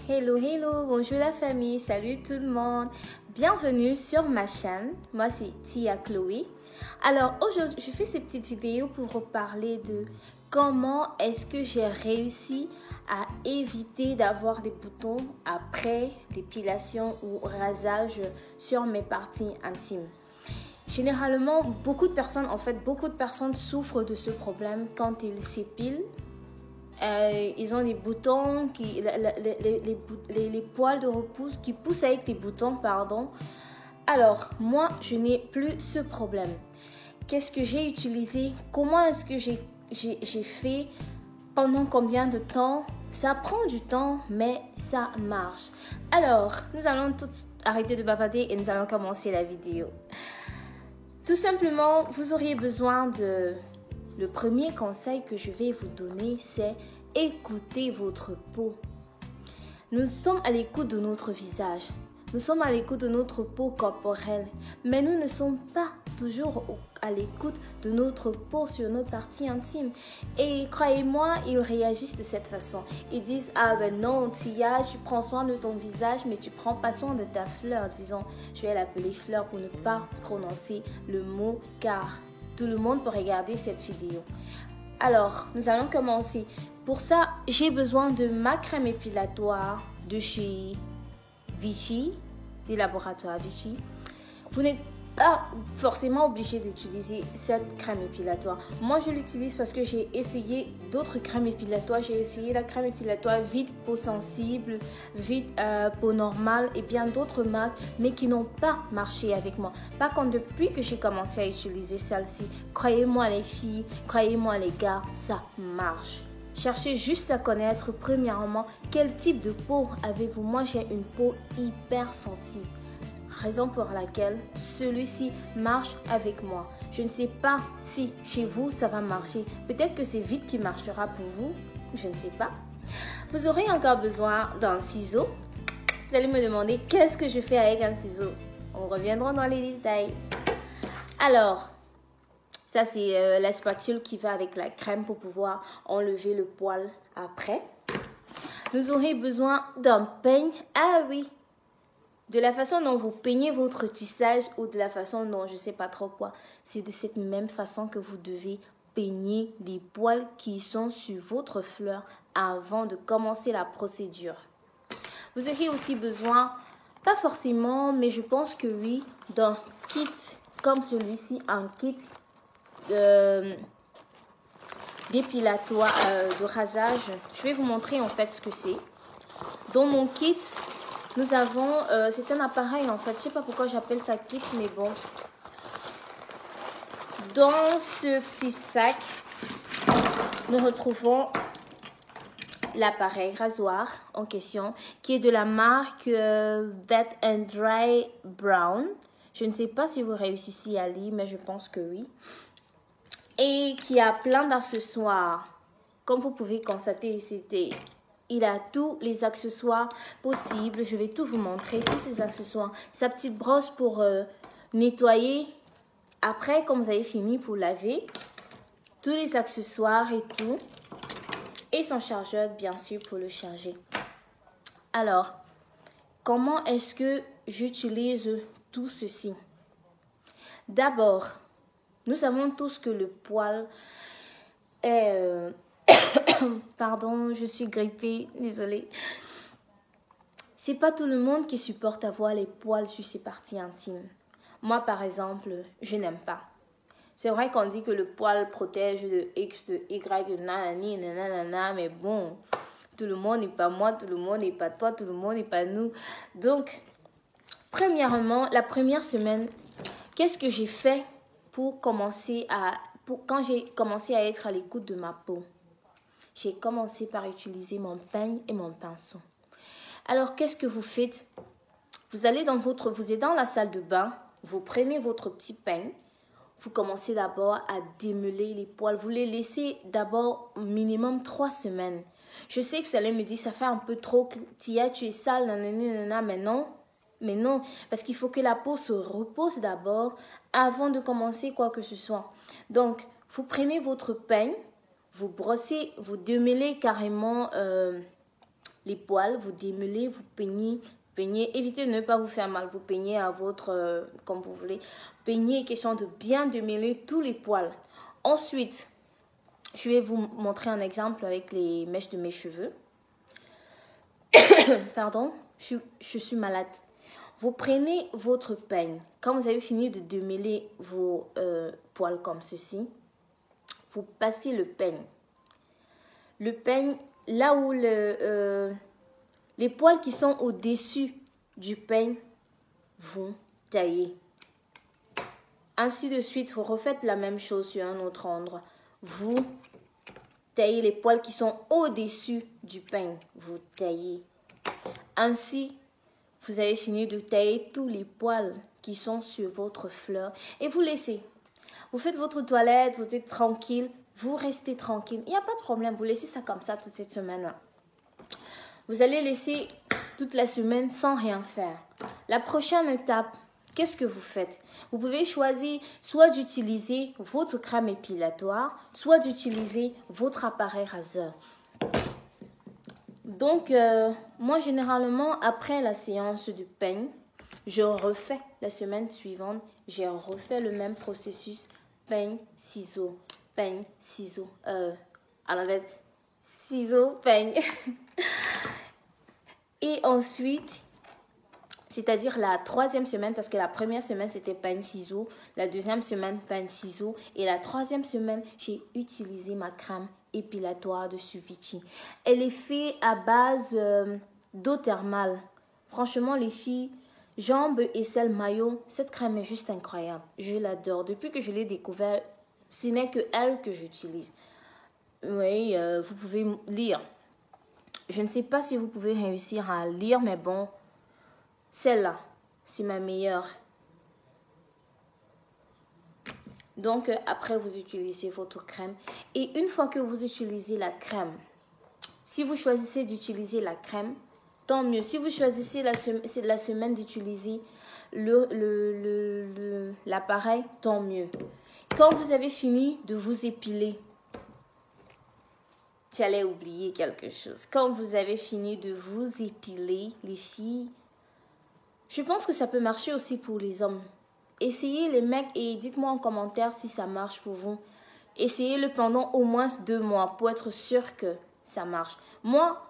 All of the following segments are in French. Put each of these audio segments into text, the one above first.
Hello, hello, bonjour la famille, salut tout le monde. Bienvenue sur ma chaîne, moi c'est Tia Chloé. Alors aujourd'hui, je fais cette petite vidéo pour vous parler de comment est-ce que j'ai réussi à éviter d'avoir des boutons après l'épilation ou rasage sur mes parties intimes. Généralement, beaucoup de personnes souffrent de ce problème quand ils s'épilent. Ils ont des boutons, les poils de repousse qui poussent avec des boutons, pardon. Alors, moi, je n'ai plus ce problème. Qu'est-ce que j'ai utilisé? Comment est-ce que j'ai fait? Pendant combien de temps? Ça prend du temps, mais ça marche. Alors, nous allons tous arrêter de bavarder et nous allons commencer la vidéo. Tout simplement, vous auriez besoin de... Le premier conseil que je vais vous donner, c'est écoutez votre peau. Nous sommes à l'écoute de notre visage. Nous sommes à l'écoute de notre peau corporelle. Mais nous ne sommes pas toujours à l'écoute de notre peau sur nos parties intimes. Et croyez-moi, ils réagissent de cette façon. Ils disent, ah ben non, Tia, tu prends soin de ton visage, mais tu prends pas soin de ta fleur. Disons, je vais l'appeler fleur pour ne pas prononcer le mot car tout le monde peut regarder cette vidéo. Alors, nous allons commencer. Pour ça, j'ai besoin de ma crème épilatoire de chez Vichy, des laboratoires Vichy. Vous n'êtes pas forcément obligé d'utiliser cette crème épilatoire. Moi, je l'utilise parce que j'ai essayé d'autres crèmes épilatoires. J'ai essayé la crème épilatoire vide peau sensible, vide peau normale et bien d'autres marques, mais qui n'ont pas marché avec moi. Par contre, depuis que j'ai commencé à utiliser celle-ci, croyez-moi les filles, croyez-moi les gars, ça marche. Cherchez juste à connaître premièrement quel type de peau avez-vous. Moi, j'ai une peau hyper sensible. Raison pour laquelle celui-ci marche avec moi. Je ne sais pas si chez vous ça va marcher. Peut-être que c'est vite qui marchera pour vous. Je ne sais pas. Vous aurez encore besoin d'un ciseau. Vous allez me demander qu'est-ce que je fais avec un ciseau. On reviendra dans les détails. Alors, ça c'est la spatule qui va avec la crème pour pouvoir enlever le poil après. Vous aurez besoin d'un peigne. Ah oui! De la façon dont vous peignez votre tissage ou de la façon dont je ne sais pas trop quoi, c'est de cette même façon que vous devez peigner les poils qui sont sur votre fleur avant de commencer la procédure. Vous aurez aussi besoin, pas forcément, mais je pense que oui, d'un kit comme celui-ci, un kit d'épilatoire, de rasage. Je vais vous montrer en fait ce que c'est. Dans mon kit, nous avons, c'est un appareil en fait, je ne sais pas pourquoi j'appelle ça kit, mais bon. Dans ce petit sac, nous retrouvons l'appareil rasoir en question, qui est de la marque Wet and Dry Brown. Je ne sais pas si vous réussissez à lire, mais je pense que oui. Et qui a plein d'accessoires. Comme vous pouvez constater, il a tous les accessoires possibles. Je vais tout vous montrer, tous ces accessoires. Sa petite brosse pour nettoyer. Après, quand vous avez fini pour laver, tous les accessoires et tout. Et son chargeur, bien sûr, pour le charger. Alors, comment est-ce que j'utilise tout ceci? D'abord, nous savons tous que le poil est... Pardon, je suis grippée, désolée. C'est pas tout le monde qui supporte avoir les poils sur ses parties intimes. Moi, par exemple, je n'aime pas. C'est vrai qu'on dit que le poil protège de X, de Y, de nanani, nanana, mais bon, tout le monde n'est pas moi, tout le monde n'est pas toi, tout le monde n'est pas nous. Donc, premièrement, la première semaine, qu'est-ce que j'ai fait pour quand j'ai commencé à être à l'écoute de ma peau? J'ai commencé par utiliser mon peigne et mon pinceau. Alors, qu'est-ce que vous faites? Vous êtes dans la salle de bain, vous prenez votre petit peigne, vous commencez d'abord à démêler les poils. Vous les laissez d'abord minimum 3 semaines. Je sais que vous allez me dire, ça fait un peu trop, Tia, tu es sale, nanana, mais non, parce qu'il faut que la peau se repose d'abord avant de commencer quoi que ce soit. Donc, vous prenez votre peigne, vous brossez, vous démêlez carrément les poils, vous démêlez, vous peignez. Évitez de ne pas vous faire mal, vous peignez à votre, comme vous voulez. Peignez, question de bien démêler tous les poils. Ensuite, je vais vous montrer un exemple avec les mèches de mes cheveux. Pardon, je suis malade. Vous prenez votre peigne. Quand vous avez fini de démêler vos poils comme ceci, vous passez le peigne. Le peigne, là où les poils qui sont au-dessus du peigne, vous taillez. Ainsi de suite, vous refaites la même chose sur un autre endroit. Vous taillez les poils qui sont au-dessus du peigne. Vous taillez. Ainsi, vous avez fini de tailler tous les poils qui sont sur votre fleur et vous laissez. Vous faites votre toilette, vous êtes tranquille, vous restez tranquille. Il n'y a pas de problème, vous laissez ça comme ça toute cette semaine-là. Vous allez laisser toute la semaine sans rien faire. La prochaine étape, qu'est-ce que vous faites? Vous pouvez choisir soit d'utiliser votre crème épilatoire, soit d'utiliser votre appareil raseur. Donc, moi, généralement, après la séance de peigne, je refais la semaine suivante, j'ai refait le même processus, peigne, ciseaux, à l'inverse, ciseaux, peigne. Et ensuite, c'est-à-dire la troisième semaine, parce que la première semaine, c'était peigne, ciseaux, la deuxième semaine, peigne, ciseaux, et la troisième semaine, j'ai utilisé ma crème épilatoire de Suvici. Elle est faite à base d'eau thermale. Franchement, les filles, jambes et sel maillot, cette crème est juste incroyable. Je l'adore. Depuis que je l'ai découvert, ce n'est que elle que j'utilise. Oui, vous pouvez lire. Je ne sais pas si vous pouvez réussir à lire, mais bon, celle-là, c'est ma meilleure. Donc, après, vous utilisez votre crème. Et une fois que vous utilisez la crème, si vous choisissez d'utiliser la crème, tant mieux. Si vous choisissez la semaine d'utiliser l'appareil, tant mieux. Quand vous avez fini de vous épiler, j'allais oublier quelque chose. Quand vous avez fini de vous épiler, les filles, je pense que ça peut marcher aussi pour les hommes. Essayez les mecs et dites-moi en commentaire si ça marche pour vous. Essayez-le pendant au moins 2 mois pour être sûr que ça marche. Moi,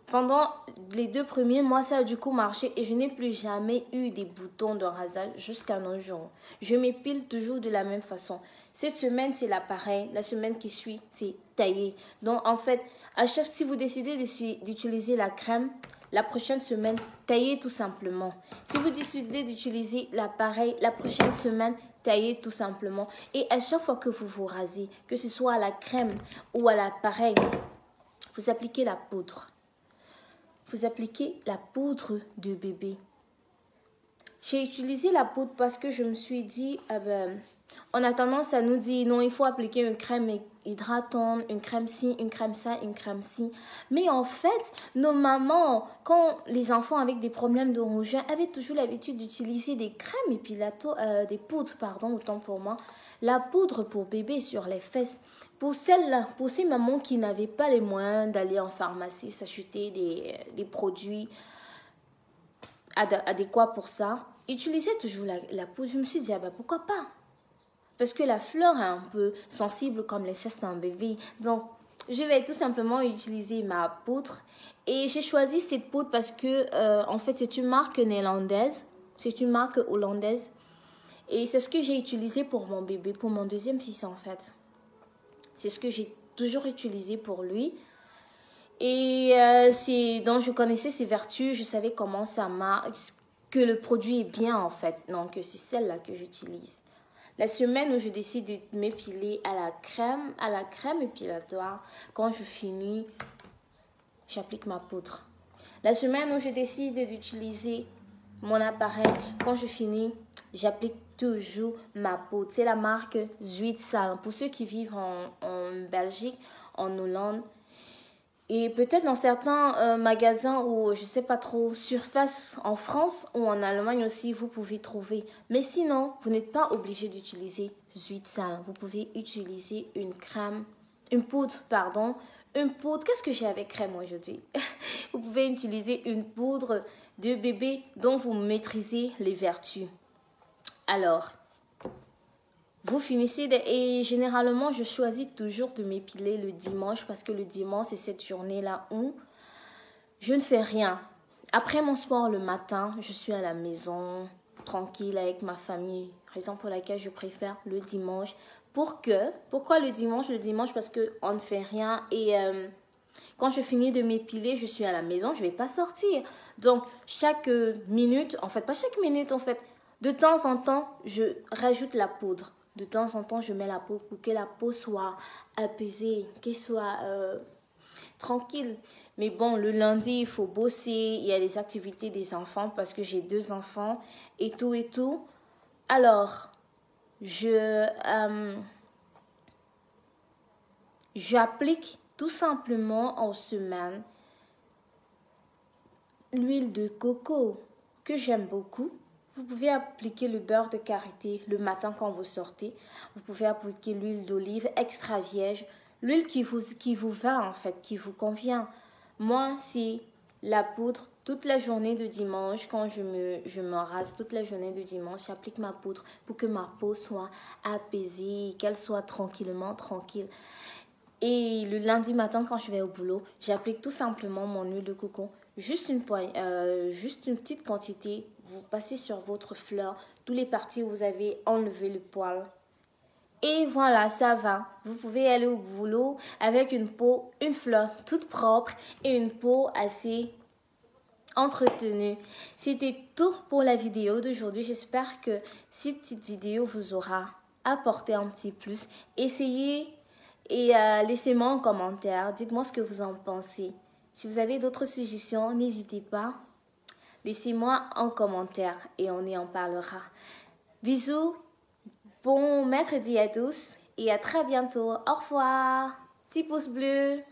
pendant les 2 premiers mois, ça a du coup marché et je n'ai plus jamais eu des boutons de rasage jusqu'à nos jours. Je m'épile toujours de la même façon. Cette semaine, c'est l'appareil. La semaine qui suit, c'est taillé. Donc, en fait, si vous décidez d'utiliser la crème, la prochaine semaine, taillez tout simplement. Si vous décidez d'utiliser l'appareil, la prochaine semaine, taillez tout simplement. Et à chaque fois que vous vous rasez, que ce soit à la crème ou à l'appareil, vous appliquez la poudre. Vous appliquez la poudre de bébé. J'ai utilisé la poudre parce que je me suis dit, on a tendance à nous dire, non, il faut appliquer une crème hydratante, une crème ci, une crème ça, une crème ci. Mais en fait, nos mamans, quand les enfants avec des problèmes de rougeur, avaient toujours l'habitude d'utiliser des crèmes épilatoires, des poudres, pardon, autant pour moi, la poudre pour bébé sur les fesses. Pour ces mamans qui n'avaient pas les moyens d'aller en pharmacie s'acheter des produits adéquats pour ça, utilisez toujours la poudre. Je me suis dit, pourquoi pas? Parce que la fleur est un peu sensible comme les fesses d'un bébé. Donc, je vais tout simplement utiliser ma poudre. Et j'ai choisi cette poudre parce que, en fait, c'est une marque néerlandaise. C'est une marque hollandaise. Et c'est ce que j'ai utilisé pour mon bébé, pour mon deuxième fils, en fait. C'est ce que j'ai toujours utilisé pour lui. Et donc, je connaissais ses vertus. Je savais comment ça marche, que le produit est bien, en fait. Donc, c'est celle-là que j'utilise. La semaine où je décide de m'épiler à la crème épilatoire, quand je finis, j'applique ma poudre. La semaine où je décide d'utiliser mon appareil, quand je finis, j'applique toujours ma poudre. C'est la marque Zwitsal. Pour ceux qui vivent en Belgique, en Hollande, et peut-être dans certains magasins ou je ne sais pas trop, Surface en France ou en Allemagne aussi, vous pouvez trouver. Mais sinon, vous n'êtes pas obligé d'utiliser Zwitsal. Vous pouvez utiliser une poudre une poudre. Qu'est-ce que j'ai avec crème aujourd'hui? Vous pouvez utiliser une poudre de bébé dont vous maîtrisez les vertus. Alors, vous finissez et généralement, je choisis toujours de m'épiler le dimanche parce que le dimanche, c'est cette journée-là où je ne fais rien. Après mon sport le matin, je suis à la maison, tranquille avec ma famille. Raison pour laquelle je préfère le dimanche. Pourquoi le dimanche? Le dimanche parce qu'on ne fait rien et quand je finis de m'épiler, je suis à la maison, je ne vais pas sortir. Donc, chaque minute, en fait, pas chaque minute, en fait, de temps en temps, je rajoute la poudre. De temps en temps, je mets la poudre pour que la peau soit apaisée, qu'elle soit tranquille. Mais bon, le lundi, il faut bosser, il y a des activités des enfants parce que j'ai 2 enfants et tout et tout. Alors, j'applique tout simplement en semaine l'huile de coco que j'aime beaucoup. Vous pouvez appliquer le beurre de karité le matin quand vous sortez. Vous pouvez appliquer l'huile d'olive extra vierge, l'huile qui vous va en fait, qui vous convient. Moi, c'est la poudre toute la journée de dimanche. Quand je me rase toute la journée de dimanche, j'applique ma poudre pour que ma peau soit apaisée, qu'elle soit tranquille. Et le lundi matin, quand je vais au boulot, j'applique tout simplement mon huile de coco. Juste une petite quantité. Vous passez sur votre fleur, toutes les parties où vous avez enlevé le poil. Et voilà, ça va. Vous pouvez aller au boulot avec une fleur toute propre et une peau assez entretenue. C'était tout pour la vidéo d'aujourd'hui. J'espère que cette petite vidéo vous aura apporté un petit plus. Essayez et laissez-moi un commentaire. Dites-moi ce que vous en pensez. Si vous avez d'autres suggestions, n'hésitez pas. Laissez-moi un commentaire et on y en parlera. Bisous, bon mercredi à tous et à très bientôt. Au revoir. Petit pouce bleu.